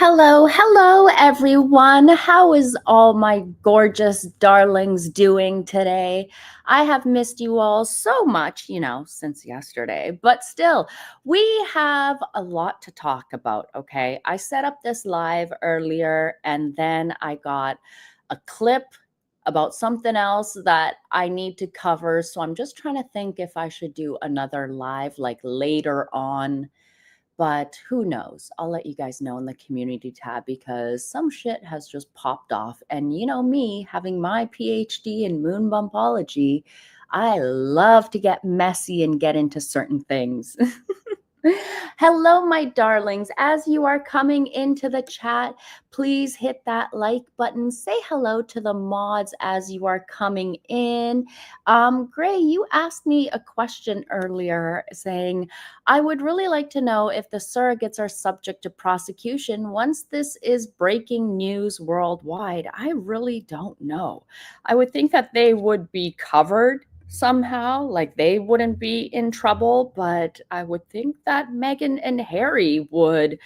Hello, everyone. How is all my gorgeous darlings doing today? I have missed you all so much, since yesterday, but still, we have a lot to talk about, okay? I set up this live earlier and then I got a clip about something else that I need to cover. So I'm just trying to think if I should do another live like later on, but who knows? I'll let you guys know in the community tab because some shit has just popped off. And you know me, having my PhD in moon bumpology, I love to get messy and get into certain things. Hello, my darlings. As you are coming into the chat, please hit that like button. Say hello to the mods as you are coming in. Gray, you asked me a question earlier saying, I would really like to know if the surrogates are subject to prosecution once this is breaking news worldwide. I really don't know. I would think that they would be covered somehow, like they wouldn't be in trouble, but I would think that Meghan and Harry would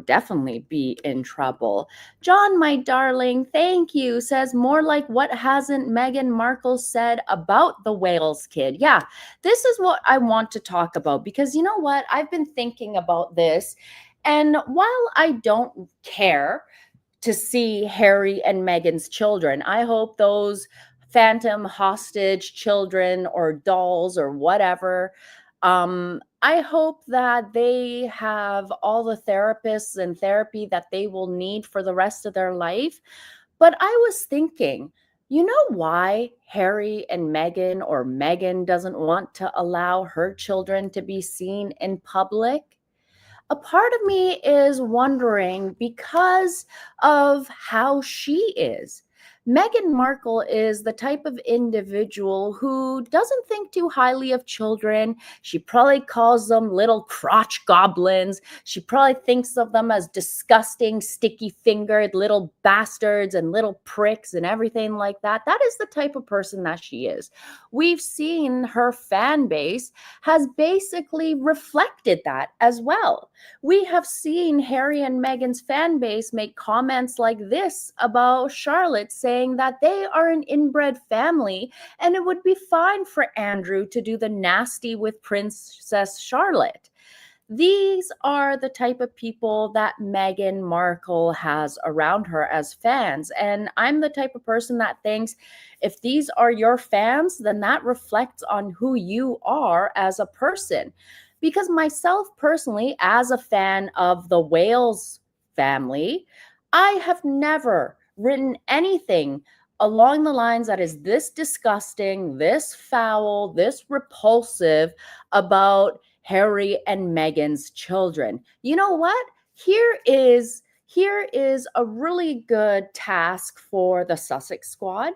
definitely be in trouble. John, my darling, thank you, says more like what hasn't Meghan Markle said about the Wales kid. Yeah, this is what I want to talk about because you know what? I've been thinking about this, and while I don't care to see Harry and Meghan's children, I hope those phantom hostage children or dolls or whatever, I hope that they have all the therapists and therapy that they will need for the rest of their life. But I was thinking, you know why Harry and Meghan, or Meghan, doesn't want to allow her children to be seen in public? A part of me is wondering because of how she is. Meghan Markle is the type of individual who doesn't think too highly of children. She probably calls them little crotch goblins. She probably thinks of them as disgusting, sticky-fingered little bastards and little pricks and everything like that. That is the type of person that she is. We've seen her fan base has basically reflected that as well. We have seen Harry and Meghan's fan base make comments like this about Charlotte, saying that they are an inbred family and it would be fine for Andrew to do the nasty with Princess Charlotte. These are the type of people that Meghan Markle has around her as fans. And I'm the type of person that thinks if these are your fans, then that reflects on who you are as a person. Because myself personally, as a fan of the Wales family, I have never written anything along the lines that is this disgusting, this foul, this repulsive about Harry and Meghan's children. You know what? Here is a really good task for the Sussex squad.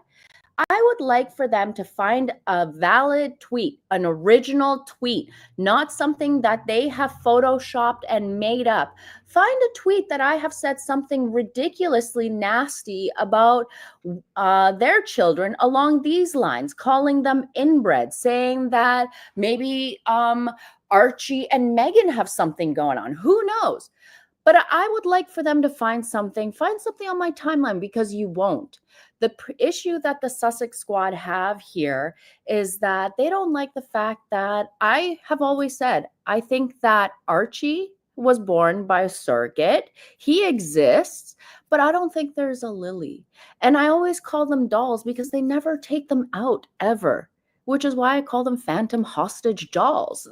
I would like for them to find a valid tweet, an original tweet, not something that they have photoshopped and made up. Find a tweet that I have said something ridiculously nasty about their children along these lines, calling them inbred, saying that maybe Archie and Meghan have something going on. Who knows? But I would like for them to find something on my timeline because you won't. The issue that the Sussex squad have here is that they don't like the fact that I have always said, I think that Archie was born by a surrogate. He exists, but I don't think there's a Lily. And I always call them dolls because they never take them out ever, which is why I call them phantom hostage dolls.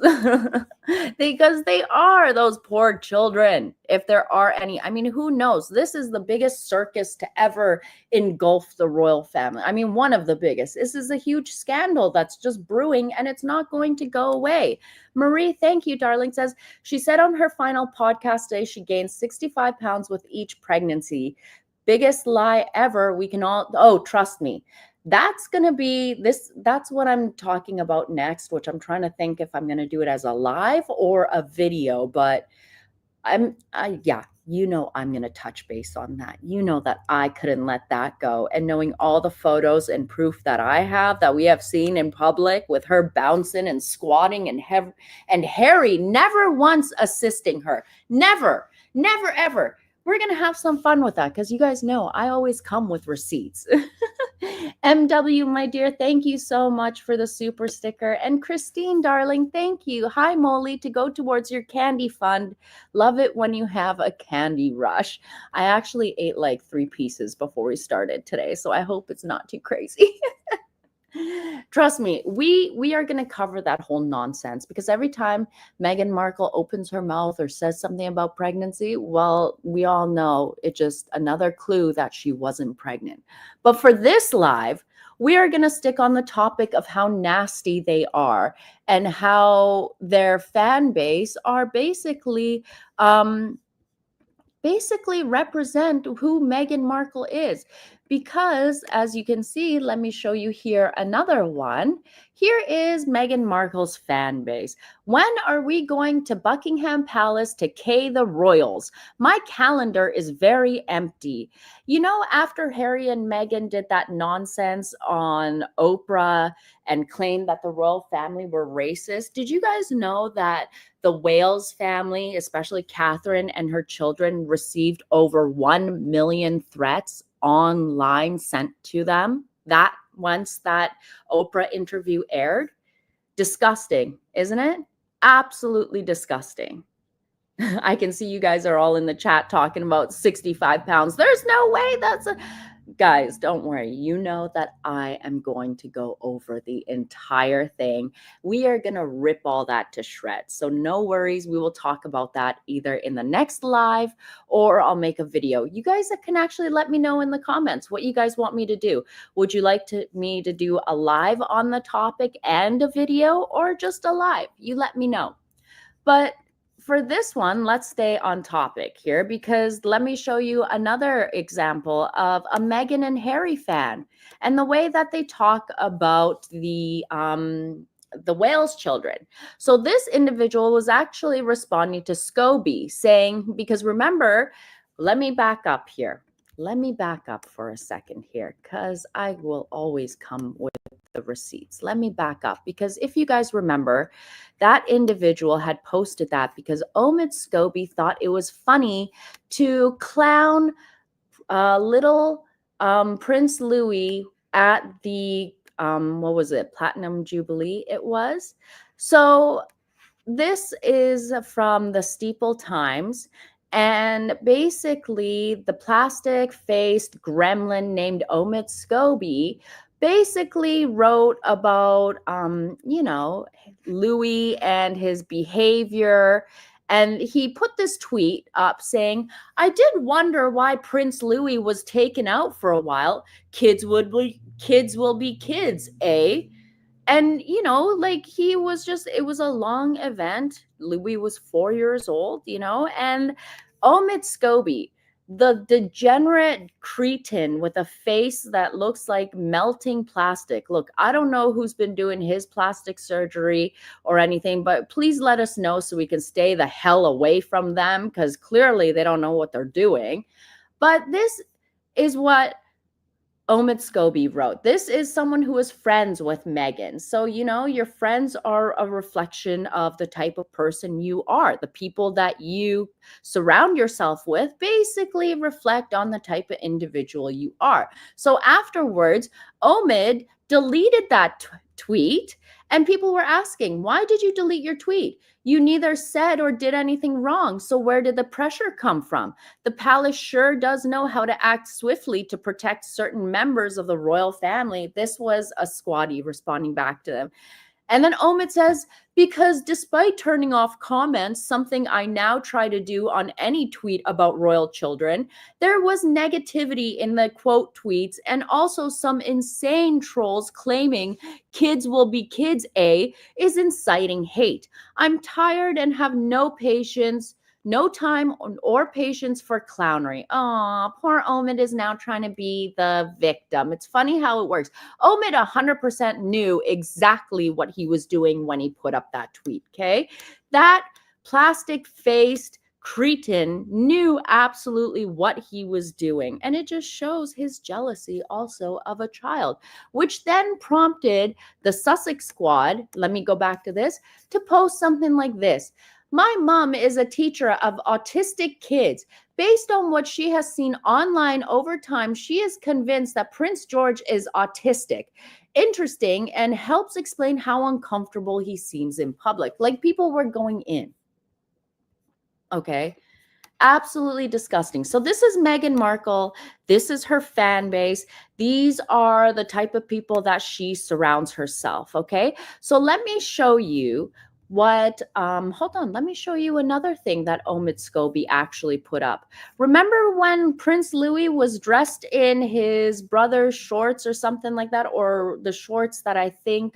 Because they are those poor children, if there are any. I mean, who knows? This is the biggest circus to ever engulf the royal family. I mean, one of the biggest. This is a huge scandal that's just brewing, and it's not going to go away. Marie, thank you, darling, says, she said on her final podcast day she gained 65 pounds with each pregnancy. Biggest lie ever. We can all, oh, trust me. That's going to be this. That's what I'm talking about next, which I'm trying to think if I'm going to do it as a live or a video, but yeah, I'm going to touch base on that. You know that I couldn't let that go. And knowing all the photos and proof that I have that we have seen in public with her bouncing and squatting and Harry never once assisting her. Never, ever. we're going to have some fun with that because you guys know I always come with receipts. MW, my dear, thank you so much for the super sticker. And Christine, darling, thank you. Hi, Molly, to go towards your candy fund. Love it when you have a candy rush. I actually ate like 3 pieces before we started today, so I hope it's not too crazy. Trust me, we are going to cover that whole nonsense because every time Meghan Markle opens her mouth or says something about pregnancy, well, we all know it's just another clue that she wasn't pregnant. But for this live, we are going to stick on the topic of how nasty they are and how their fan base are basically represent who Meghan Markle is. Because as you can see, let me show you here another one. Here is Meghan Markle's fan base. When are we going to Buckingham Palace to K the royals? My calendar is very empty. You know, after Harry and Meghan did that nonsense on Oprah and claimed that the royal family were racist, did you guys know that the Wales family, especially Catherine and her children, received over 1 million threats online sent to them that once that Oprah interview aired? Disgusting, isn't it? Absolutely disgusting. I can see you guys are all in the chat talking about 65 pounds. There's no way that's a... Guys, don't worry. You know that I am going to go over the entire thing. We are going to rip all that to shreds. So no worries. We will talk about that either in the next live or I'll make a video. You guys can actually let me know in the comments what you guys want me to do. Would you like me to do a live on the topic and a video or just a live? You let me know. But for this one, let's stay on topic here because let me show you another example of a Meghan and Harry fan and the way that they talk about the Wales children. So this individual was actually responding to Scobie saying, because remember, let me back up here. Let me back up for a second here because I will always come with the receipts. Let me back up because if you guys remember, that individual had posted that because Omid Scobie thought it was funny to clown little Prince Louis at the what was it, Platinum Jubilee it was. So this is from the Steeple Times. And basically, the plastic-faced gremlin named Omid Scobie basically wrote about, Louis and his behavior. And he put this tweet up saying, I did wonder why Prince Louis was taken out for a while. Kids will be kids, eh? And, like he was just, it was a long event. Louis was 4 years old, and Omid Scobie, the degenerate cretin with a face that looks like melting plastic. Look, I don't know who's been doing his plastic surgery or anything, but please let us know so we can stay the hell away from them because clearly they don't know what they're doing. But this is what Omid Scobie wrote. This is someone who is friends with Meghan. So, your friends are a reflection of the type of person you are. The people that you surround yourself with basically reflect on the type of individual you are. So afterwards, Omid deleted that tweet and people were asking, why did you delete your tweet? You neither said or did anything wrong. So where did the pressure come from? The palace sure does know how to act swiftly to protect certain members of the royal family. This was a squatty responding back to them. And then Omid says, because despite turning off comments, something I now try to do on any tweet about royal children, there was negativity in the quote tweets and also some insane trolls claiming kids will be kids, is inciting hate. I'm tired and have no patience. No time or patience for clownery. Aw, poor Omid is now trying to be the victim. It's funny how it works. Omid 100% knew exactly what he was doing when he put up that tweet, okay? That plastic-faced cretin knew absolutely what he was doing. And it just shows his jealousy also of a child, which then prompted the Sussex squad, let me go back to this, to post something like this. My mom is a teacher of autistic kids. Based on what she has seen online over time, she is convinced that Prince George is autistic. Interesting, and helps explain how uncomfortable he seems in public. Like people were going in. Okay. Absolutely disgusting. So this is Meghan Markle. This is her fan base. These are the type of people that she surrounds herself. Okay. So let me show you what hold on, let me show you another thing that Omid Scobie actually put up. Remember when Prince Louis was dressed in his brother's shorts or something like that, or the shorts that I think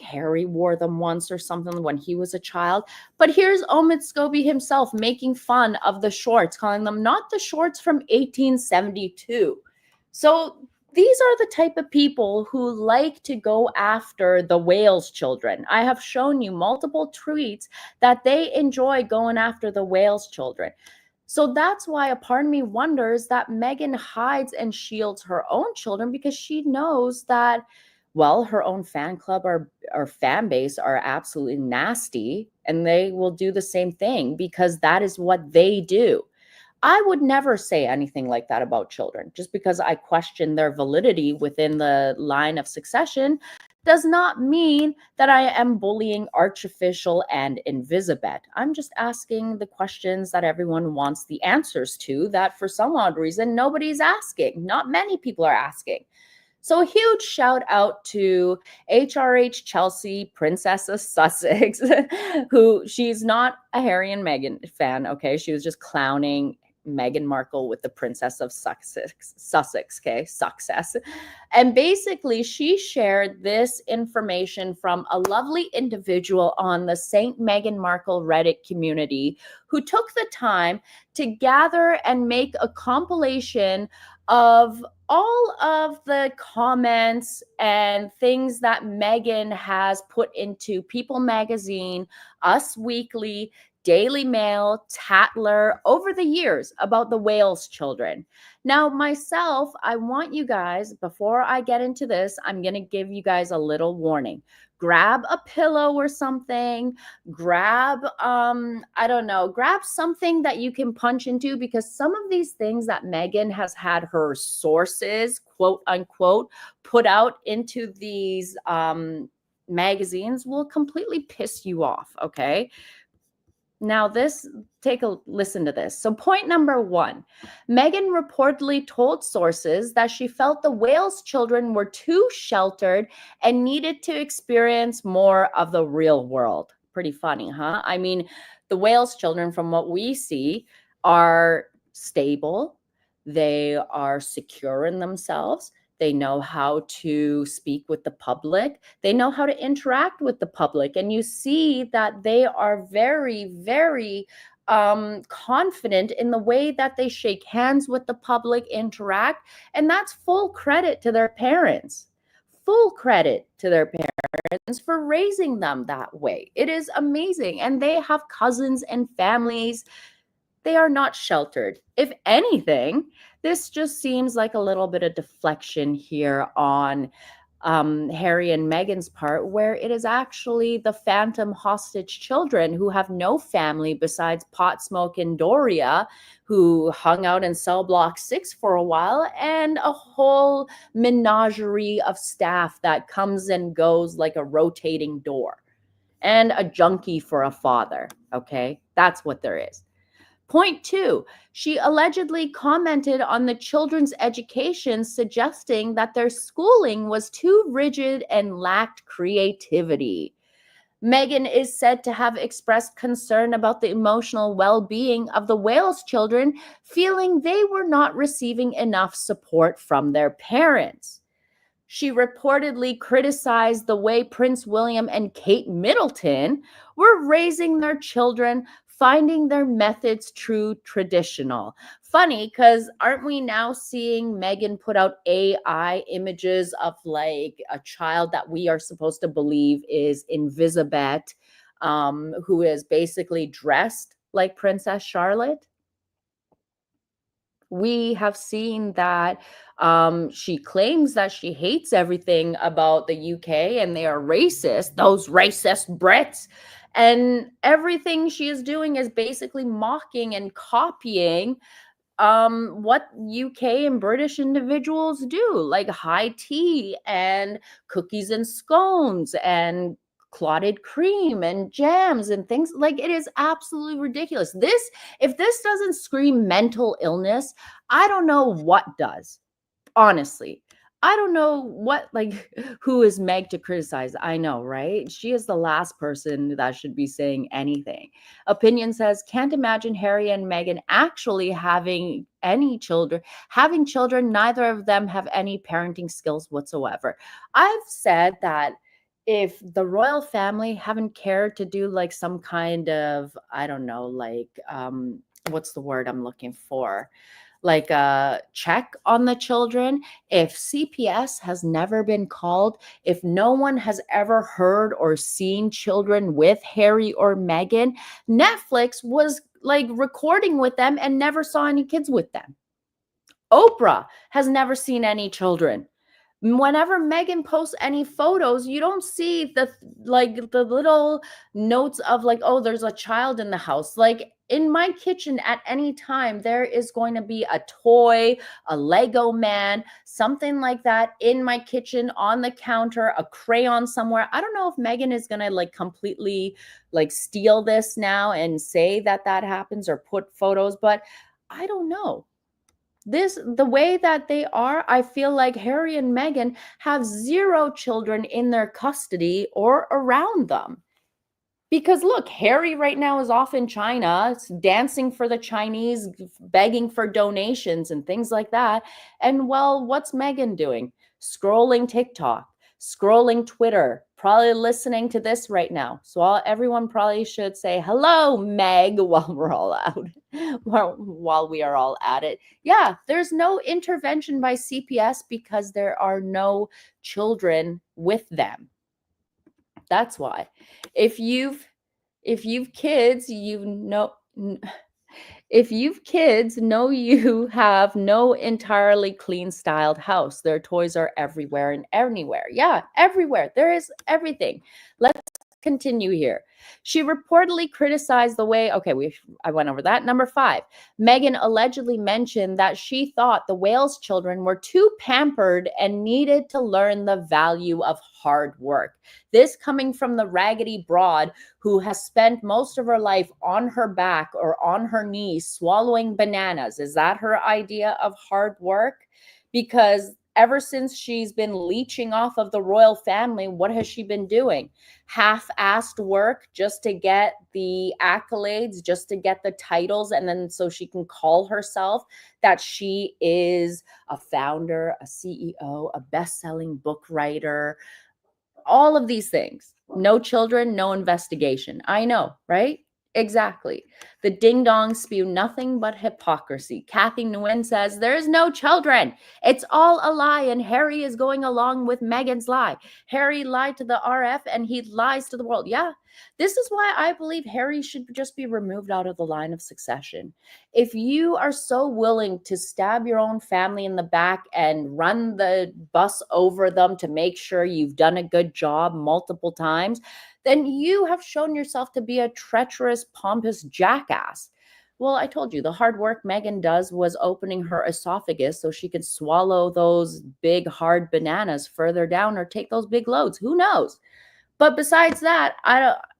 Harry wore them once or something when he was a child. But here's Omid Scobie himself making fun of the shorts, calling them not the shorts from 1872. So these are the type of people who like to go after the Wales children. I have shown you multiple tweets that they enjoy going after the Wales children. So that's why a part of me wonders that Meghan hides and shields her own children, because she knows that, well, her own fan club or fan base are absolutely nasty, and they will do the same thing because that is what they do. I would never say anything like that about children. Just because I question their validity within the line of succession does not mean that I am bullying Archofficial and Invisibet. I'm just asking the questions that everyone wants the answers to, that for some odd reason nobody's asking. Not many people are asking. So a huge shout out to HRH Chelsea, Princess of Sussex, who she's not a Harry and Meghan fan, okay? She was just clowning Meghan Markle with the Princess of Sussex, okay? Success. And basically, she shared this information from a lovely individual on the St. Meghan Markle Reddit community who took the time to gather and make a compilation of all of the comments and things that Meghan has put into People Magazine, Us Weekly, Daily Mail, Tatler over the years about the Wales children. Now, myself, I want you guys, before I get into this, I'm going to give you guys a little warning. Grab a pillow or something, grab I don't know, grab something that you can punch into, because some of these things that Meghan has had her sources, quote unquote, put out into these magazines will completely piss you off, okay? Now, take a listen to this. So, point number one, Meghan reportedly told sources that she felt the Wales children were too sheltered and needed to experience more of the real world. Pretty funny, huh? I mean, the Wales children, from what we see, are stable, they are secure in themselves. They know how to speak with the public. They know how to interact with the public. And you see that they are very, very confident in the way that they shake hands with the public, interact. And that's full credit to their parents. Full credit to their parents for raising them that way. It is amazing. And they have cousins and families. They are not sheltered. If anything, this just seems like a little bit of deflection here on Harry and Meghan's part, where it is actually the phantom hostage children who have no family besides Pot Smoke and Doria, who hung out in cell block 6 for a while, and a whole menagerie of staff that comes and goes like a rotating door, and a junkie for a father. Okay, that's what there is. Point two, she allegedly commented on the children's education, suggesting that their schooling was too rigid and lacked creativity. Meghan is said to have expressed concern about the emotional well-being of the Wales children, feeling they were not receiving enough support from their parents. She reportedly criticized the way Prince William and Kate Middleton were raising their children, finding their methods too traditional. Funny, because aren't we now seeing Meghan put out AI images of like a child that we are supposed to believe is Invisibet, who is basically dressed like Princess Charlotte? We have seen that she claims that she hates everything about the UK and they are racist, those racist Brits. And everything she is doing is basically mocking and copying what UK and British individuals do, like high tea and cookies and scones and clotted cream and jams and things. Like, it is absolutely ridiculous. If this doesn't scream mental illness, I don't know what does. Honestly, I don't know what, like, who is Meg to criticize? I know, right? She is the last person that should be saying anything. Opinion says, can't imagine Harry and Meghan actually having any children. Having children, neither of them have any parenting skills whatsoever. I've said that if the royal family haven't cared to do like some kind of, I don't know, like, what's the word I'm looking for? Like a check on the children, if CPS has never been called, if no one has ever heard or seen children with Harry or Meghan, Netflix was like recording with them and never saw any kids with them. Oprah has never seen any children. Whenever Meghan posts any photos, you don't see the little notes of like, oh, there's a child in the house. Like, in my kitchen at any time, there is going to be a toy, a Lego man, something like that in my kitchen on the counter, a crayon somewhere. I don't know if Meghan is going to like completely like steal this now and say that that happens or put photos, but I don't know. The way that they are, I feel like Harry and Meghan have zero children in their custody or around them. Because look, Harry right now is off in China, dancing for the Chinese, begging for donations and things like that. And well, what's Meghan doing? Scrolling TikTok, scrolling Twitter, probably listening to this right now. So everyone probably should say hello, Meg, while we're all out, while we are all at it. Yeah, there's no intervention by CPS because there are no children with them. That's why. If you've kids, if you've kids, know you have no entirely clean styled house. Their toys are everywhere and anywhere. Yeah, everywhere. There is everything. Let's continue here. She reportedly criticized the way, I went over that. Number 5, Meghan allegedly mentioned that she thought the Wales children were too pampered and needed to learn the value of hard work. This coming from the raggedy broad who has spent most of her life on her back or on her knees swallowing bananas. Is that her idea of hard work? Because ever since she's been leeching off of the royal family, what has she been doing? Half-assed work just to get the accolades, just to get the titles, and then so she can call herself that she is a founder, a CEO, a best-selling book writer, all of these things. No children, no investigation. I know, right? Exactly. The ding dongs spew nothing but hypocrisy. Kathy Nguyen says, there's no children. It's all a lie, and Harry is going along with Meghan's lie. Harry lied to the RF, and he lies to the world. Yeah, this is why I believe Harry should just be removed out of the line of succession. If you are so willing to stab your own family in the back and run the bus over them to make sure you've done a good job multiple times, then you have shown yourself to be a treacherous, pompous jackass. Well, I told you, the hard work Meghan does was opening her esophagus so she could swallow those big, hard bananas further down or take those big loads. Who knows? But besides that,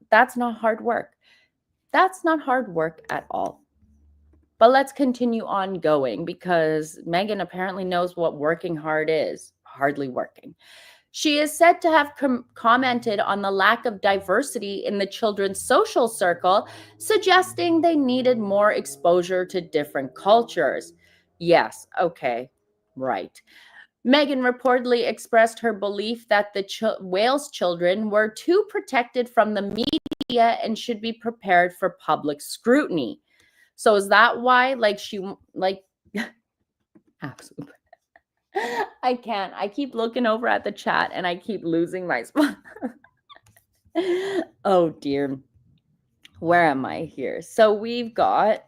that's not hard work. That's not hard work at all. But let's continue on going because Meghan apparently knows what working hard is. Hardly working. She is said to have commented on the lack of diversity in the children's social circle, suggesting they needed more exposure to different cultures. Yes, okay, right. Meghan reportedly expressed her belief that the Wales children were too protected from the media and should be prepared for public scrutiny. So is that why, absolutely. I can't. I keep looking over at the chat and I keep losing my spot. Oh dear. Where am I here? So we've got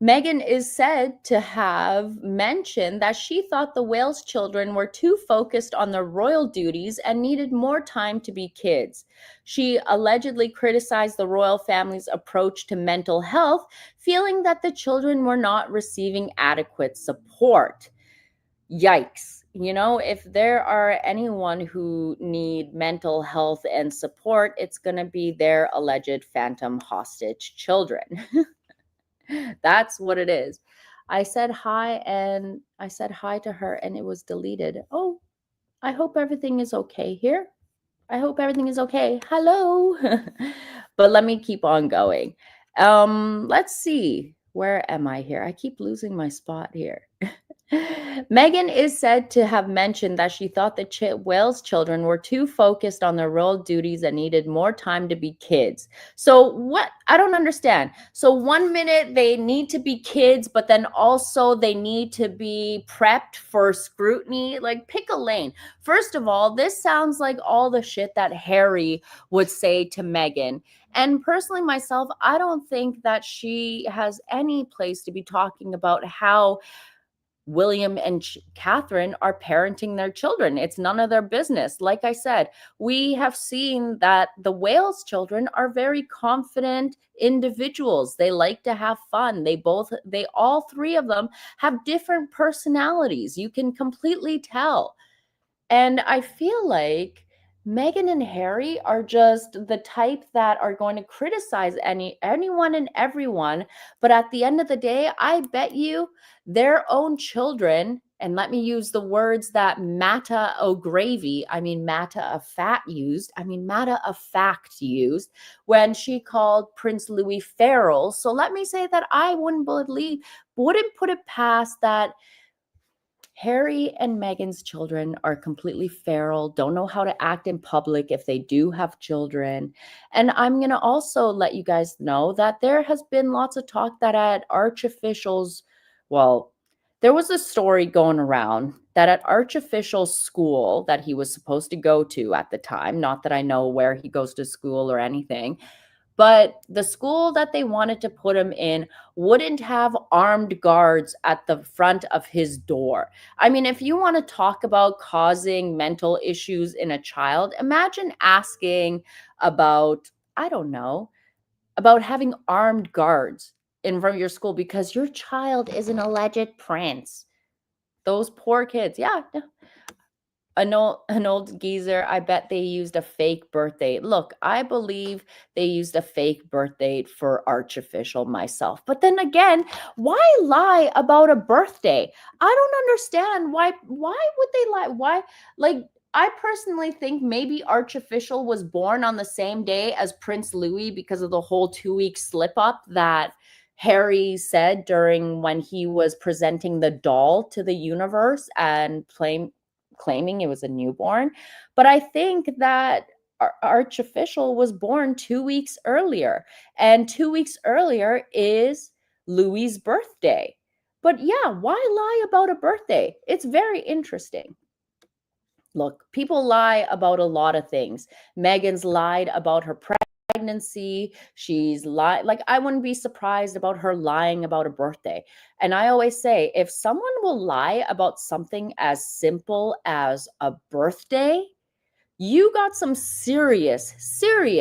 Meghan is said to have mentioned that she thought the Wales children were too focused on their royal duties and needed more time to be kids. She allegedly criticized the royal family's approach to mental health, feeling that the children were not receiving adequate support. Yikes. You know, if there are anyone who need mental health and support, it's going to be their alleged phantom hostage children. That's what it is. I said hi to her and it was deleted. Oh, I hope everything is okay here. I hope everything is okay. Hello. But let me keep on going. Let's see. Where am I here? I keep losing my spot here. Meghan is said to have mentioned that she thought the Wales children were too focused on their role duties and needed more time to be kids. So what? I don't understand. So 1 minute they need to be kids, but then also they need to be prepped for scrutiny. Like, pick a lane. First of all, this sounds like all the shit that Harry would say to Meghan. And personally, myself, I don't think that she has any place to be talking about how William and Catherine are parenting their children. It's none of their business. Like I said, we have seen that the Wales children are very confident individuals. They like to have fun. They all three of them have different personalities. You can completely tell. And I feel like Meghan and Harry are just the type that are going to criticize anyone and everyone, but at the end of the day, I bet you their own children, and let me use the words that Matta of Fact used when she called Prince Louis feral. So let me say that I wouldn't put it past that Harry and Meghan's children are completely feral, don't know how to act in public if they do have children. And I'm going to also let you guys know that there has been lots of talk that at Archofficial's, well, there was a story going around that at Archofficial's school that he was supposed to go to at the time, not that I know where he goes to school or anything, but the school that they wanted to put him in wouldn't have armed guards at the front of his door. I mean, if you want to talk about causing mental issues in a child, imagine asking about, I don't know, about having armed guards in front of your school because your child is an alleged prince. Those poor kids. Yeah, an old geezer, I bet they used a fake birthday. Look, I believe they used a fake birthday for Archofficial myself. But then again, why lie about a birthday? I don't understand why would they lie? Why, like, I personally think maybe Archofficial was born on the same day as Prince Louis because of the whole 2-week slip up that Harry said during when he was presenting the doll to the universe and claiming it was a newborn. But I think that Archofficial was born 2 weeks earlier, and 2 weeks earlier is Louis's birthday. But yeah, why lie about a birthday? It's very interesting. Look, people lie about a lot of things. Meghan's lied about her pregnancy. She's lied. Like, I wouldn't be surprised about her lying about a birthday. And I always say, if someone will lie about something as simple as a birthday, you got some serious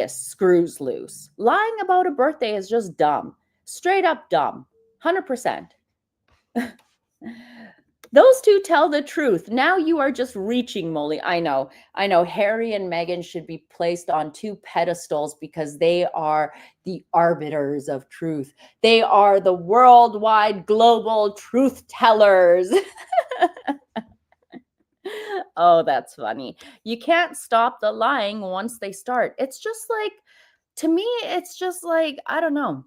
screws loose. Lying about a birthday is just dumb. Straight up dumb. 100%. Those two tell the truth. Now you are just reaching, Molly. I know. Harry and Meghan should be placed on two pedestals because they are the arbiters of truth. They are the worldwide global truth tellers. Oh, that's funny. You can't stop the lying once they start. It's just like, to me, it's just like, I don't know.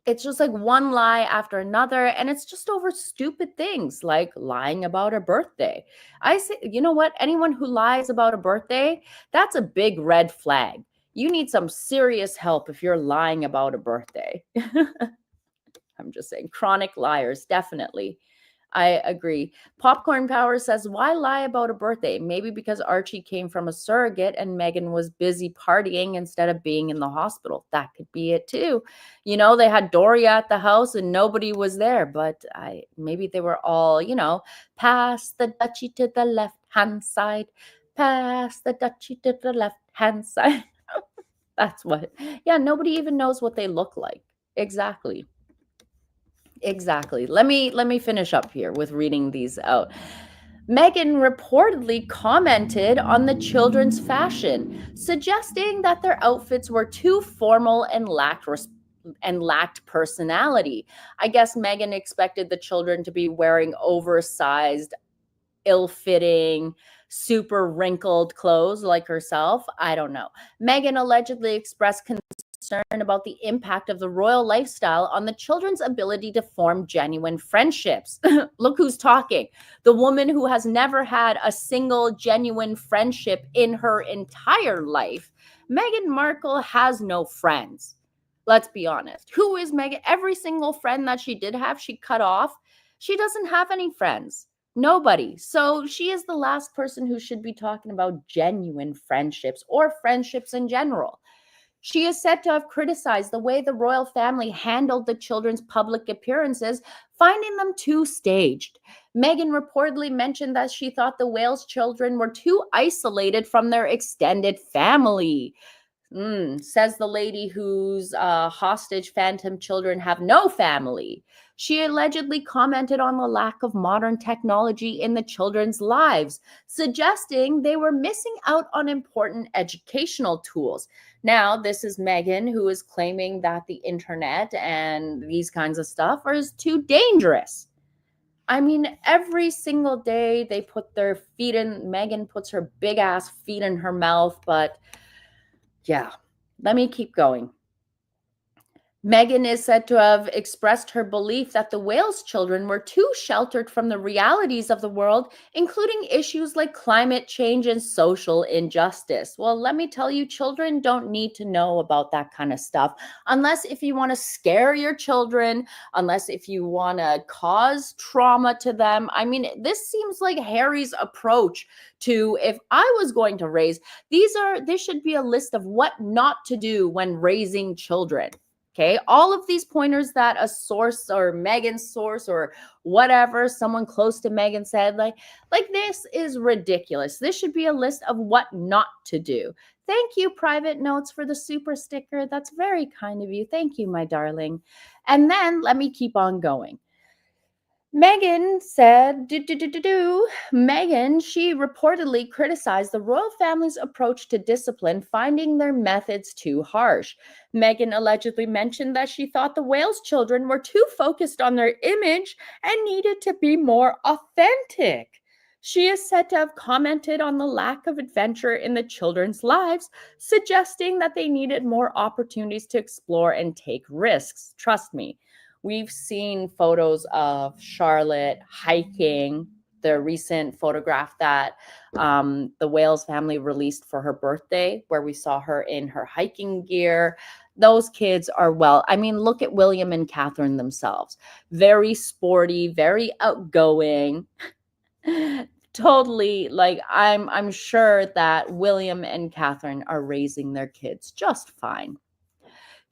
It's just like one lie after another, and it's just over stupid things like lying about a birthday. I say, you know what? Anyone who lies about a birthday, that's a big red flag. You need some serious help if you're lying about a birthday. I'm just saying, chronic liars, definitely. I agree. Popcorn Power says, why lie about a birthday? Maybe because Archie came from a surrogate and Meghan was busy partying instead of being in the hospital. That could be it too. You know, they had Doria at the house and nobody was there, but maybe they were all, pass the duchy to the left hand side. Pass the duchy to the left hand side. That's what. Yeah, nobody even knows what they look like. Exactly. Exactly. Let me finish up here with reading these out. Meghan reportedly commented on the children's fashion, suggesting that their outfits were too formal and lacked personality. I guess Meghan expected the children to be wearing oversized, ill-fitting, super wrinkled clothes like herself. I don't know. Meghan allegedly expressed concern about the impact of the royal lifestyle on the children's ability to form genuine friendships. Look who's talking. The woman who has never had a single genuine friendship in her entire life. Meghan Markle has no friends. Let's be honest. Who is Meghan? Every single friend that she did have, she cut off. She doesn't have any friends. Nobody. So she is the last person who should be talking about genuine friendships or friendships in general. She is said to have criticized the way the royal family handled the children's public appearances, finding them too staged. Meghan reportedly mentioned that she thought the Wales children were too isolated from their extended family. Says the lady whose hostage phantom children have no family. She allegedly commented on the lack of modern technology in the children's lives, suggesting they were missing out on important educational tools. Now, this is Meghan, who is claiming that the internet and these kinds of stuff is too dangerous. I mean, every single day they put their feet in, Meghan puts her big ass feet in her mouth, but yeah, let me keep going. Meghan is said to have expressed her belief that the Wales children were too sheltered from the realities of the world, including issues like climate change and social injustice. Well, let me tell you, children don't need to know about that kind of stuff unless if you want to scare your children, unless if you want to cause trauma to them. I mean, this seems like Harry's approach to if I was going to raise, this should be a list of what not to do when raising children. Okay, all of these pointers that a source or Meghan's source or whatever, someone close to Meghan said, like this is ridiculous. This should be a list of what not to do. Thank you, Private Notes, for the super sticker. That's very kind of you. Thank you, my darling. And then let me keep on going. Meghan said, Meghan, she reportedly criticized the royal family's approach to discipline, finding their methods too harsh. Meghan allegedly mentioned that she thought the Wales children were too focused on their image and needed to be more authentic. She is said to have commented on the lack of adventure in the children's lives, suggesting that they needed more opportunities to explore and take risks. Trust me. We've seen photos of Charlotte hiking, the recent photograph that the Wales family released for her birthday, where we saw her in her hiking gear. Those kids are look at William and Catherine themselves. Very sporty, very outgoing. Totally, like I'm sure that William and Catherine are raising their kids just fine.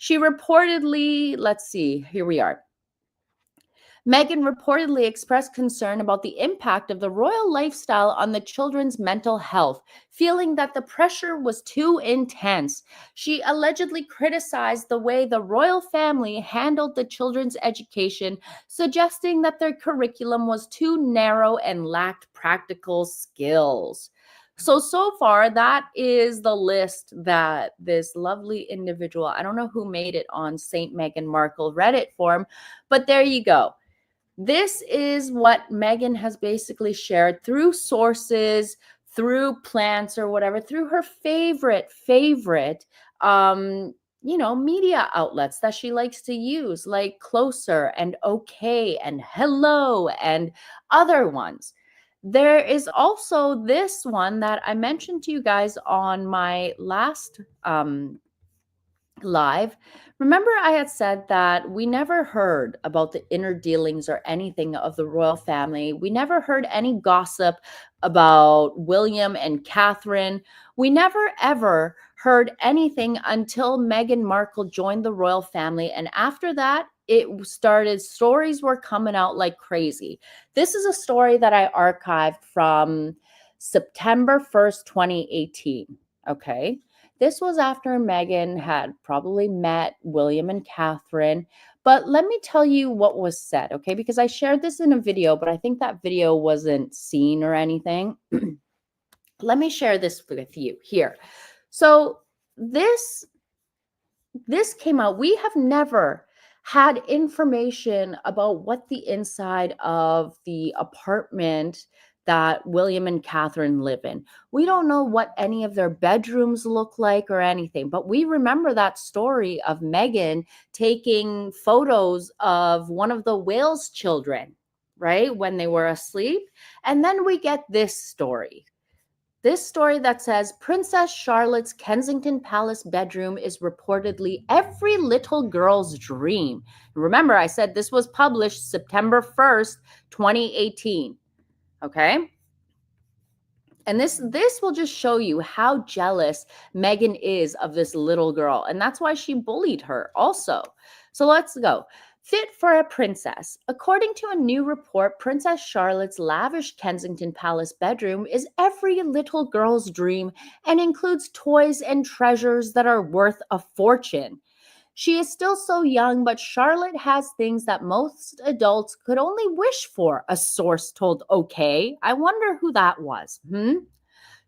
She reportedly, let's see, here we are. Meghan reportedly expressed concern about the impact of the royal lifestyle on the children's mental health, feeling that the pressure was too intense. She allegedly criticized the way the royal family handled the children's education, suggesting that their curriculum was too narrow and lacked practical skills. So far, that is the list that this lovely individual, I don't know who made it on St. Meghan Markle Reddit forum, but there you go. This is what Meghan has basically shared through sources, through plants or whatever, through her favorite, media outlets that she likes to use, like Closer and Okay and Hello and other ones. There is also this one that I mentioned to you guys on my last live. Remember, I had said that we never heard about the inner dealings or anything of the royal family. We never heard any gossip about William and Catherine. We never ever heard anything until Meghan Markle joined the royal family. And after that, it started, stories were coming out like crazy. This is a story that I archived from September 1st, 2018. Okay. This was after Meghan had probably met William and Catherine. But let me tell you what was said, okay? Because I shared this in a video, but I think that video wasn't seen or anything. Let me share this with you here. So this came out. We have never had information about what the inside of the apartment that William and Catherine live in. We don't know what any of their bedrooms look like or anything, but we remember that story of Meghan taking photos of one of the Wales children, right, when they were asleep. And then we get this story. This story that says Princess Charlotte's Kensington Palace bedroom is reportedly every little girl's dream. Remember, I said this was published September 1st, 2018. Okay? And this will just show you how jealous Meghan is of this little girl. And that's why she bullied her also. So let's go. Fit for a princess. According to a new report, Princess Charlotte's lavish Kensington Palace bedroom is every little girl's dream and includes toys and treasures that are worth a fortune. She is still so young, but Charlotte has things that most adults could only wish for, a source told OK. I wonder who that was.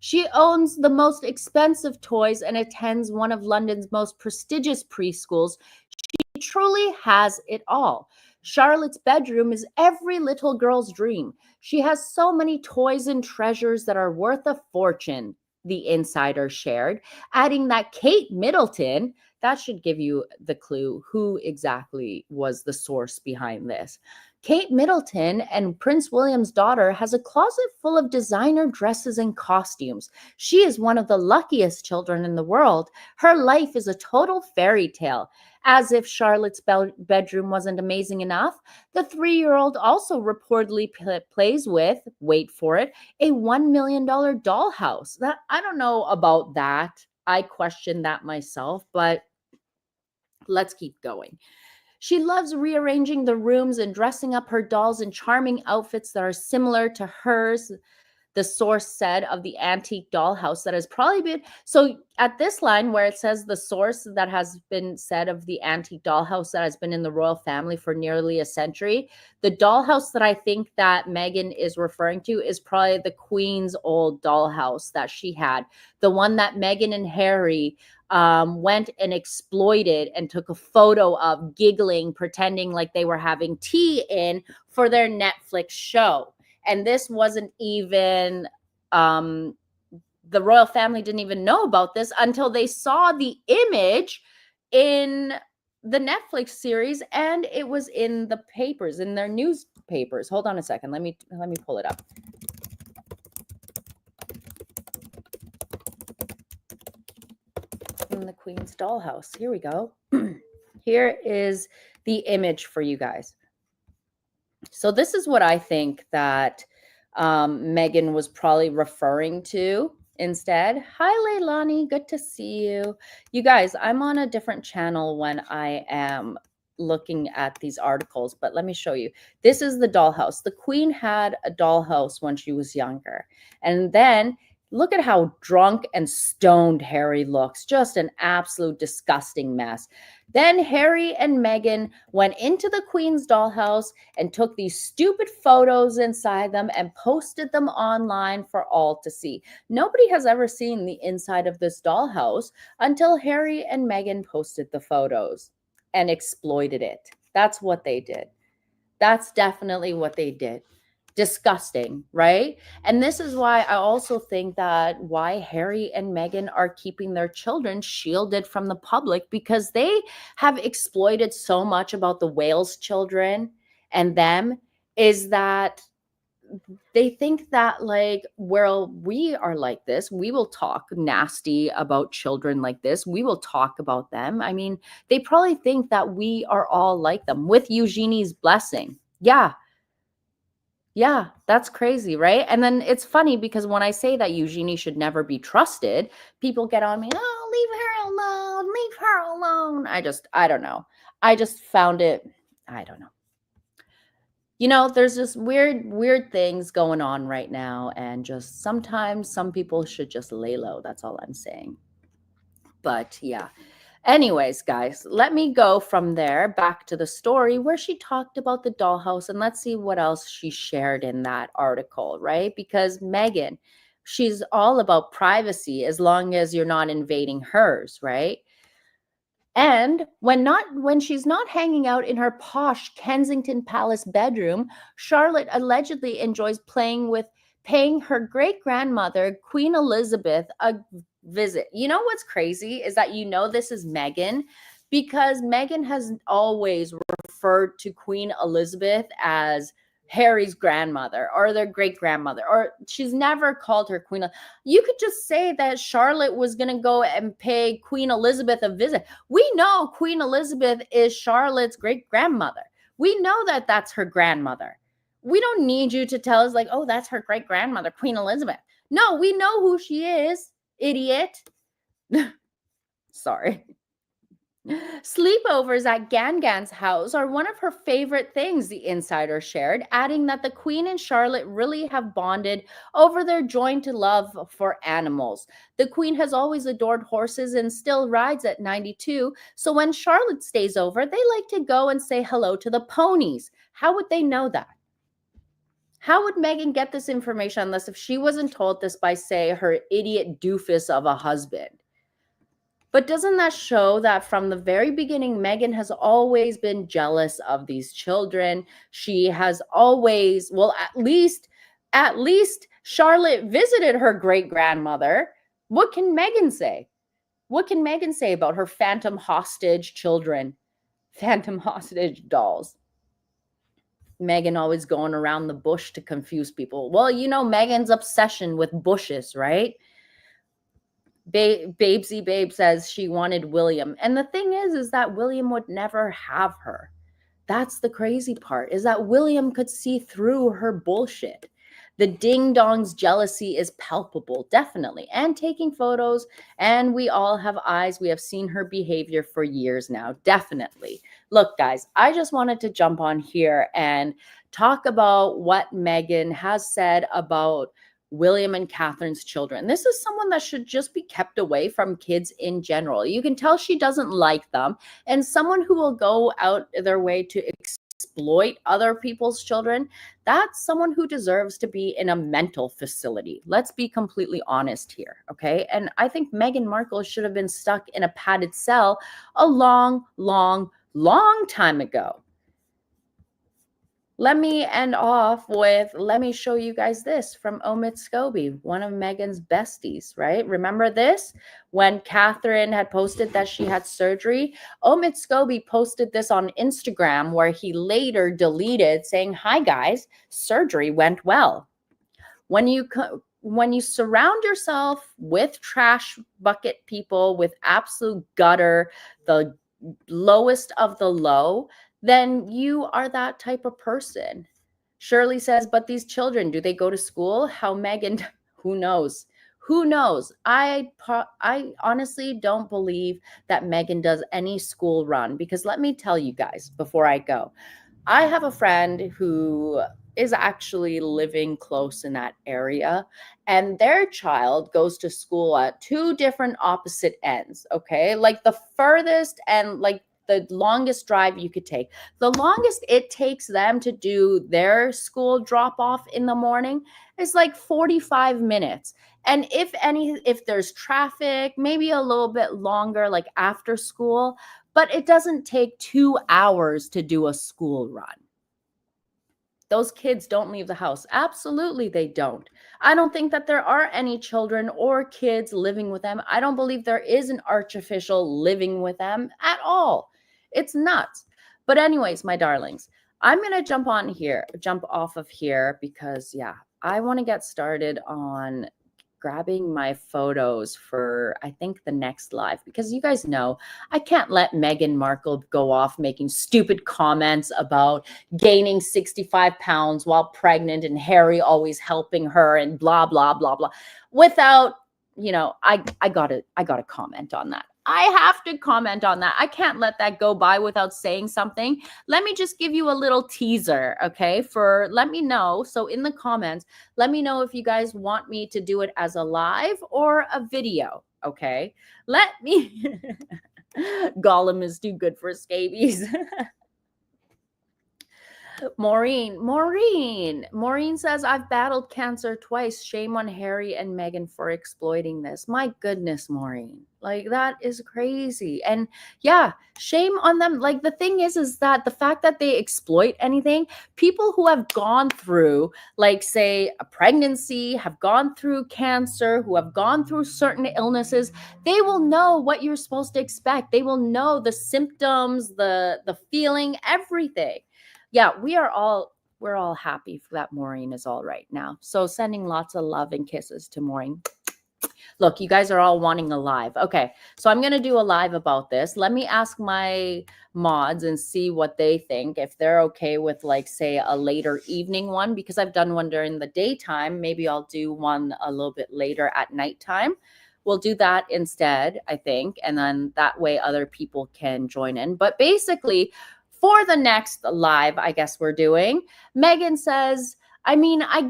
She owns the most expensive toys and attends one of London's most prestigious preschools. She truly has it all. Charlotte's bedroom is every little girl's dream. She has so many toys and treasures that are worth a fortune, the insider shared, adding that Kate Middleton, that should give you the clue who exactly was the source behind this. Kate Middleton and Prince William's daughter has a closet full of designer dresses and costumes. She is one of the luckiest children in the world. Her life is a total fairy tale. As if Charlotte's bedroom wasn't amazing enough, the 3-year-old also reportedly plays with, wait for it, a $1 million dollhouse. I don't know about that. I question that myself, but let's keep going. She loves rearranging the rooms and dressing up her dolls in charming outfits that are similar to hers, the source said of the antique dollhouse that has probably been. So at this line where it says the source that has been said of the antique dollhouse that has been in the royal family for nearly a century, the dollhouse that I think that Meghan is referring to is probably the Queen's old dollhouse that she had, the one that Meghan and Harry went and exploited and took a photo of, giggling, pretending like they were having tea in for their Netflix show. And this wasn't even, the royal family didn't even know about this until they saw the image in the Netflix series, and it was in the papers, in their newspapers. Hold on a second. Let me pull it up. In the Queen's dollhouse. Here we go. Here is the image for you guys. So this is what I think that Meghan was probably referring to instead. Hi, Leilani. Good to see you. You guys, I'm on a different channel when I am looking at these articles, but let me show you. This is the dollhouse. The Queen had a dollhouse when she was younger. And then look at how drunk and stoned Harry looks. Just an absolute disgusting mess. Then Harry and Meghan went into the Queen's dollhouse and took these stupid photos inside them and posted them online for all to see. Nobody has ever seen the inside of this dollhouse until Harry and Meghan posted the photos and exploited it. That's what they did. That's definitely what they did. Disgusting, right? And this is why I also think that why Harry and Meghan are keeping their children shielded from the public, because they have exploited so much about the Wales children and them, is that they think that like, well, we are like this. We will talk nasty about children like this. We will talk about them. I mean, they probably think that we are all like them with Eugenie's blessing. Yeah. Yeah, that's crazy, right? And then it's funny because when I say that Eugenie should never be trusted, people get on me, oh, leave her alone, leave her alone. I don't know. I just found it, I don't know. You know, there's just weird things going on right now. And just sometimes some people should just lay low. That's all I'm saying. But yeah. Anyways, guys, let me go from there back to the story where she talked about the dollhouse, and let's see what else she shared in that article, right? Because Meghan, she's all about privacy as long as you're not invading hers, right? And when she's not hanging out in her posh Kensington Palace bedroom, Charlotte allegedly enjoys paying her great-grandmother, Queen Elizabeth, a visit. You know what's crazy is that this is Meghan because Meghan has always referred to Queen Elizabeth as Harry's grandmother or their great grandmother, or she's never called her Queen. You could just say that Charlotte was going to go and pay Queen Elizabeth a visit. We know Queen Elizabeth is Charlotte's great grandmother. We know that that's her grandmother. We don't need you to tell us, like, oh, that's her great grandmother, Queen Elizabeth. No, we know who she is, idiot. Sorry. Sleepovers at Gangan's house are one of her favorite things, the insider shared, adding that the Queen and Charlotte really have bonded over their joint love for animals. The Queen has always adored horses and still rides at 92, so when Charlotte stays over, they like to go and say hello to the ponies. How would they know that? How would Meghan get this information unless if she wasn't told this by, say, her idiot doofus of a husband? But doesn't that show that from the very beginning, Meghan has always been jealous of these children? She has always, well, at least Charlotte visited her great grandmother. What can Meghan say? What can Meghan say about her phantom hostage children, phantom hostage dolls? Meghan always going around the bush to confuse people. Well, Meghan's obsession with bushes, right? Babesy Babe says she wanted William. And the thing is that William would never have her. That's the crazy part, is that William could see through her bullshit. The ding dong's jealousy is palpable, definitely, and taking photos. And we all have eyes. We have seen her behavior for years now, definitely. Look, guys, I just wanted to jump on here and talk about what Meghan has said about William and Catherine's children. This is someone that should just be kept away from kids in general. You can tell she doesn't like them, and someone who will go out their way to exploit other people's children, that's someone who deserves to be in a mental facility. Let's be completely honest here, okay? And I think Meghan Markle should have been stuck in a padded cell a long time ago. Let me end off with, let me show you guys this from Scobie, one of Meghan's besties, right? Remember this? When Catherine had posted that she had surgery, Scobie posted this on Instagram where he later deleted saying, "Hi guys, surgery went well." When you surround yourself with trash bucket people, with absolute gutter, the lowest of the low, then you are that type of person. Shirley says, but these children, do they go to school? How Meghan, who knows? Who knows? I honestly don't believe that Meghan does any school run, because let me tell you guys before I go, I have a friend who is actually living close in that area, and their child goes to school at two different opposite ends, okay? Like the furthest and like the longest drive you could take. The longest it takes them to do their school drop off in the morning is like 45 minutes. And if there's traffic, maybe a little bit longer, like after school, but it doesn't take 2 hours to do a school run. Those kids don't leave the house. Absolutely, they don't. I don't think that there are any children or kids living with them. I don't believe there is an archofficial living with them at all. It's nuts. But anyways, my darlings, I'm going to jump off of here because, yeah, I want to get started on grabbing my photos for, I think, the next live, because you guys know I can't let Meghan Markle go off making stupid comments about gaining 65 pounds while pregnant and Harry always helping her and blah, blah, blah, blah, without, I gotta comment on that. I have to comment on that. I can't let that go by without saying something. Let me just give you a little teaser, okay? Let me know. So in the comments, let me know if you guys want me to do it as a live or a video, okay? Let me. Gollum is too good for scabies. Maureen says, I've battled cancer twice. Shame on Harry and Meghan for exploiting this. My goodness, Maureen. Like, that is crazy. And yeah, shame on them. Like, the thing is that the fact that they exploit anything, people who have gone through, like, say, a pregnancy, have gone through cancer, who have gone through certain illnesses, they will know what you're supposed to expect. They will know the symptoms, the feeling, everything. Yeah, we're all happy that Maureen is all right now. So sending lots of love and kisses to Maureen. Look, you guys are all wanting a live. Okay, so I'm going to do a live about this. Let me ask my mods and see what they think. If they're okay with, like, say, a later evening one, because I've done one during the daytime. Maybe I'll do one a little bit later at nighttime. We'll do that instead, I think. And then that way other people can join in. But basically, for the next live, I guess we're doing, Meghan says, I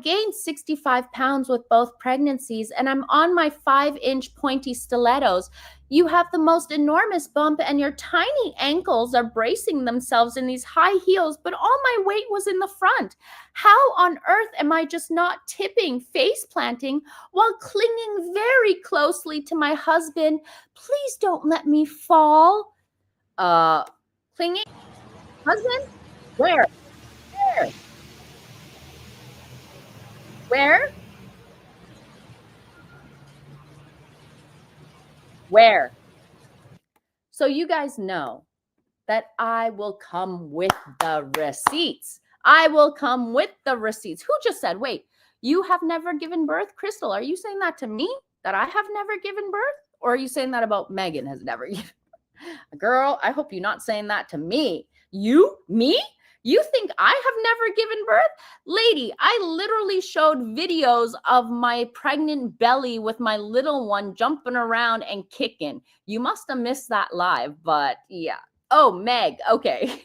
gained 65 pounds with both pregnancies, and I'm on my 5-inch pointy stilettos. You have the most enormous bump, and your tiny ankles are bracing themselves in these high heels, but all my weight was in the front. How on earth am I just not tipping, face planting, while clinging very closely to my husband? Please don't let me fall. Clinging? Husband? Where? Where? Where? So you guys know that I will come with the receipts. I will come with the receipts. Who just said, wait, you have never given birth? Crystal, are you saying that to me? That I have never given birth? Or are you saying that about Meghan has never given? Girl, I hope you're not saying that to me. You? Me? You think I have never given birth? Lady, I literally showed videos of my pregnant belly with my little one jumping around and kicking. You must have missed that live, but yeah. Oh, Meg, okay.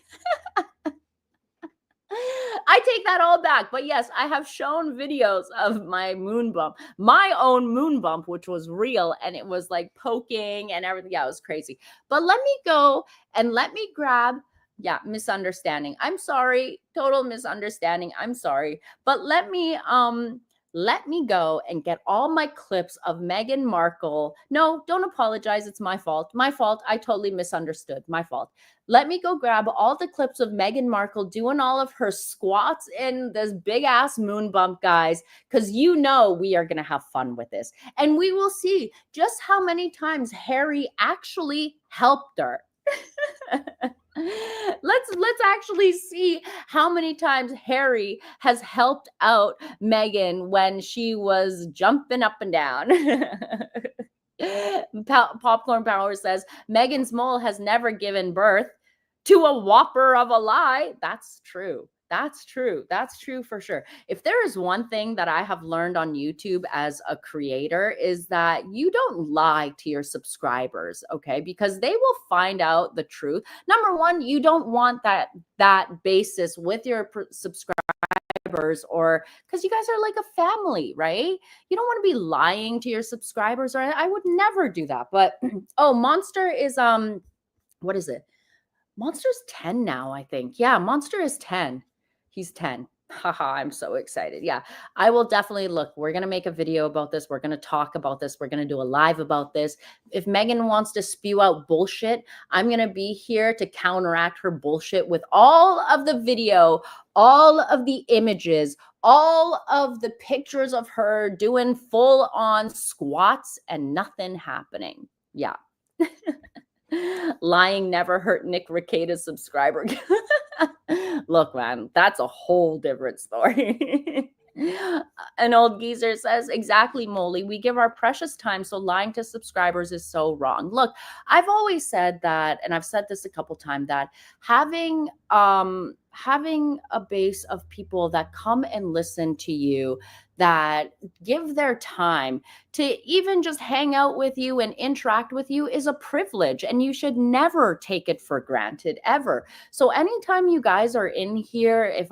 I take that all back. But yes, I have shown videos of my moon bump, my own moon bump, which was real. And it was like poking and everything. Yeah, it was crazy. But let me go and let me grab. Yeah, misunderstanding. I'm sorry. Total misunderstanding. I'm sorry. But let me go and get all my clips of Meghan Markle. No, don't apologize. It's my fault. My fault. I totally misunderstood. My fault. Let me go grab all the clips of Meghan Markle doing all of her squats in this big ass moon bump, guys, because you know we are going to have fun with this. And we will see just how many times Harry actually helped her. Let's actually see how many times Harry has helped out Meghan when she was jumping up and down. Popcorn Power says MeghansMole has never given birth to a whopper of a lie. That's true. That's true. That's true for sure. If there is one thing that I have learned on YouTube as a creator is that you don't lie to your subscribers, okay? Because they will find out the truth. Number one, you don't want that basis with your subscribers, or because you guys are like a family, right? You don't want to be lying to your subscribers, or I would never do that. But oh, Monster is what is it? Monster's 10 now, I think. Yeah, Monster is 10. He's 10. Haha, I'm so excited. Yeah, I will definitely look. We're going to make a video about this. We're going to talk about this. We're going to do a live about this. If Meghan wants to spew out bullshit, I'm going to be here to counteract her bullshit with all of the video, all of the images, all of the pictures of her doing full on squats and nothing happening. Yeah. Lying never hurt Nick Rekida's subscriber. Look, man, that's a whole different story. An old geezer says, exactly, Molly. We give our precious time, so lying to subscribers is so wrong. Look, I've always said that, and I've said this a couple times, that having a base of people that come and listen to you, that give their time to even just hang out with you and interact with you is a privilege, and you should never take it for granted, ever. So anytime you guys are in here,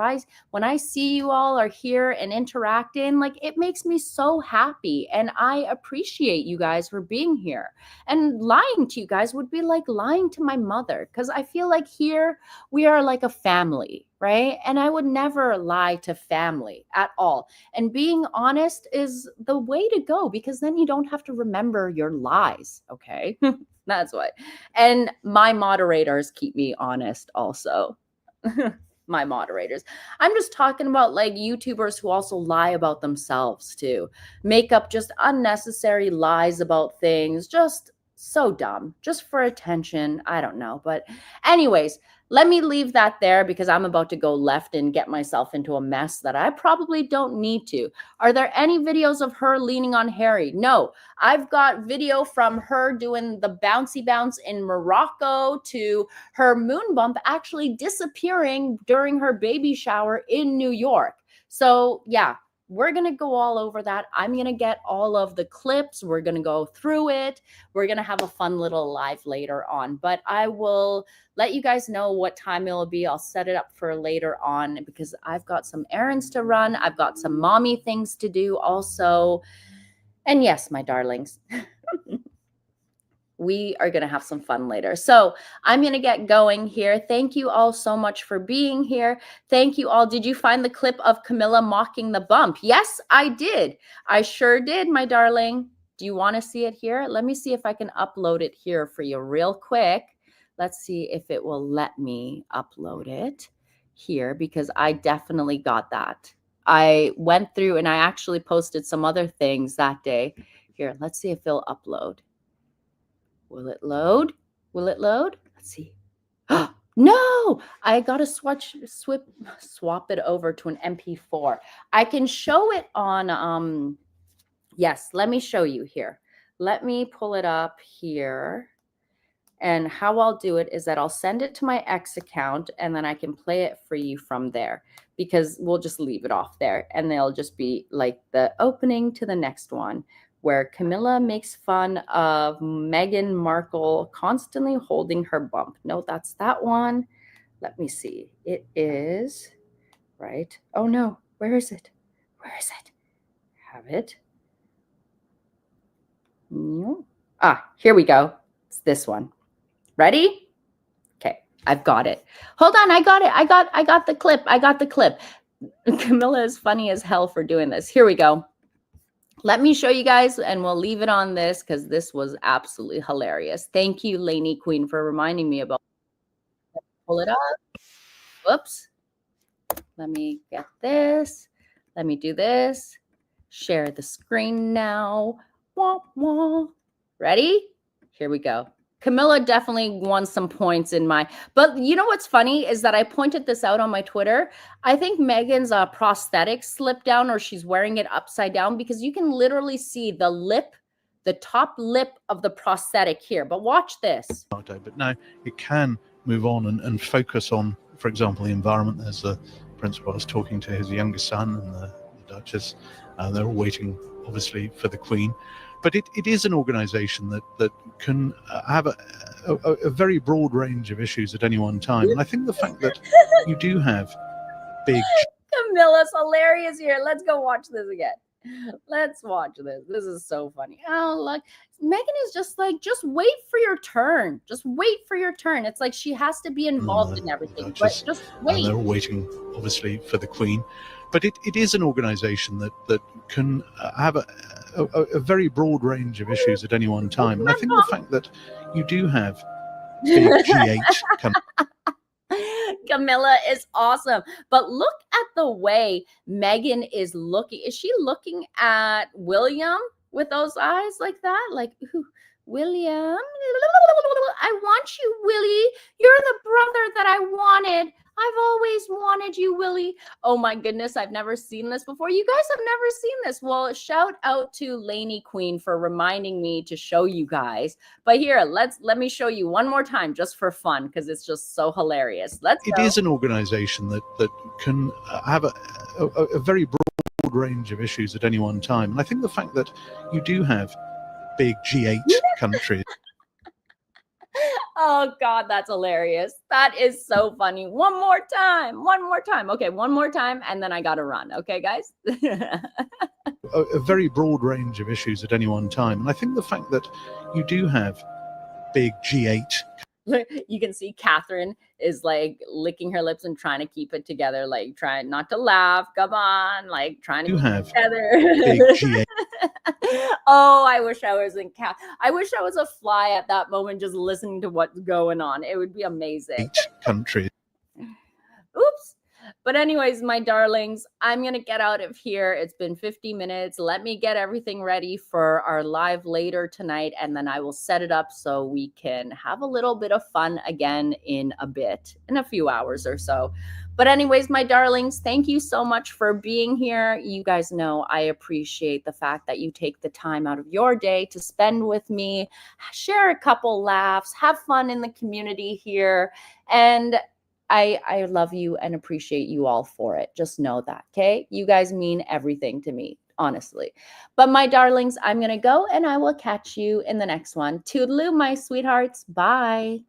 when I see you all are here and interacting, like, it makes me so happy, and I appreciate you guys for being here. And lying to you guys would be like lying to my mother, because I feel like here we are like a family, right? And I would never lie to family at all. And being honest is the way to go, because then you don't have to remember your lies, okay? That's what. And my moderators keep me honest also. My moderators. I'm just talking about like YouTubers who also lie about themselves too. Make up just unnecessary lies about things. Just so dumb. Just for attention. I don't know. But anyways, let me leave that there, because I'm about to go left and get myself into a mess that I probably don't need to. Are there any videos of her leaning on Harry? No. I've got video from her doing the bouncy bounce in Morocco, to her moon bump actually disappearing during her baby shower in New York. So yeah, we're going to go all over that. I'm going to get all of the clips. We're going to go through it. We're going to have a fun little live later on, but I will let you guys know what time it'll be. I'll set it up for later on, because I've got some errands to run. I've got some mommy things to do also. And yes, my darlings, we are going to have some fun later. So I'm going to get going here. Thank you all so much for being here. Thank you all. Did you find the clip of Camilla mocking the bump? Yes, I did. I sure did, my darling. Do you want to see it here? Let me see if I can upload it here for you real quick. Let's see if it will let me upload it here, because I definitely got that. I went through and I actually posted some other things that day. Here, let's see if it'll upload. Will it load? Will it load? Let's see. No, I got to swap it over to an MP4. I can show it on, yes, let me show you here. Let me pull it up here. And how I'll do it is that I'll send it to my X account, and then I can play it for you from there, because we'll just leave it off there. And they'll just be like the opening to the next one, where Camilla makes fun of Meghan Markle constantly holding her bump. No, that's that one. Let me see. It is right. Oh no, where is it? Where is it? Have it. No. Ah, here we go. It's this one. Ready? Okay, I've got it. Hold on, I got it. I got the clip. I got the clip. Camilla is funny as hell for doing this. Here we go. Let me show you guys, and we'll leave it on this, because this was absolutely hilarious. Thank you, Lainey Queen, for reminding me about it. Pull it up. Whoops. Let me get this. Let me do this. Share the screen now. Wah, wah. Ready? Here we go. Camilla definitely won some points in my, but you know what's funny is that I pointed this out on my Twitter. I think Megan's prosthetic slipped down, or she's wearing it upside down, because you can literally see the lip, the top lip of the prosthetic here. But watch this. But now it can move on and focus on, for example, the environment. There's the principal I was talking to, his youngest son, and the Duchess. They're all waiting, obviously, for the Queen. But it is an organisation that can have a very broad range of issues at any one time. And I think the fact that you do have big... Camilla's hilarious here. Let's go watch this again. Let's watch this. This is so funny. Oh, look. Meghan is just like, just wait for your turn. Just wait for your turn. It's like she has to be involved in everything. But just wait. They're all waiting, obviously, for the Queen. But it is an organisation that can have a very broad range of issues at any one time. And I think the fact that you do have big G8 Camilla is awesome. But look at the way Meghan is looking. Is she looking at William? with those eyes like that, like, ooh, William, I want you, Willie. You're the brother that I wanted. I've always wanted you, Willie. Oh my goodness, I've never seen this before. You guys have never seen this. Well, shout out to Lainey Queen for reminding me to show you guys. But here, let me show you one more time just for fun because it's just so hilarious. Let's go. It is an organization that can have a very broad range of issues at any one time. And I think the fact that you do have big G8 countries. Oh God, that's hilarious. That is so funny. One more time. One more time. Okay, one more time, and then I gotta run. Okay, guys. A very broad range of issues at any one time. And I think the fact that you do have big G8. You can see Catherine is like licking her lips and trying to keep it together, like trying not to laugh. Come on, like trying to You keep have it together. big G8. Oh, I wish I was in cat. I wish I was a fly at that moment, just listening to what's going on. It would be amazing. Countries. Oops. But anyways, my darlings, I'm going to get out of here. It's been 50 minutes. Let me get everything ready for our live later tonight, and then I will set it up so we can have a little bit of fun again in a few hours or so. But anyways, my darlings, thank you so much for being here. You guys know I appreciate the fact that you take the time out of your day to spend with me, share a couple laughs, have fun in the community here, and I love you and appreciate you all for it. Just know that, okay? You guys mean everything to me, honestly. But my darlings, I'm going to go and I will catch you in the next one. Toodaloo, my sweethearts. Bye.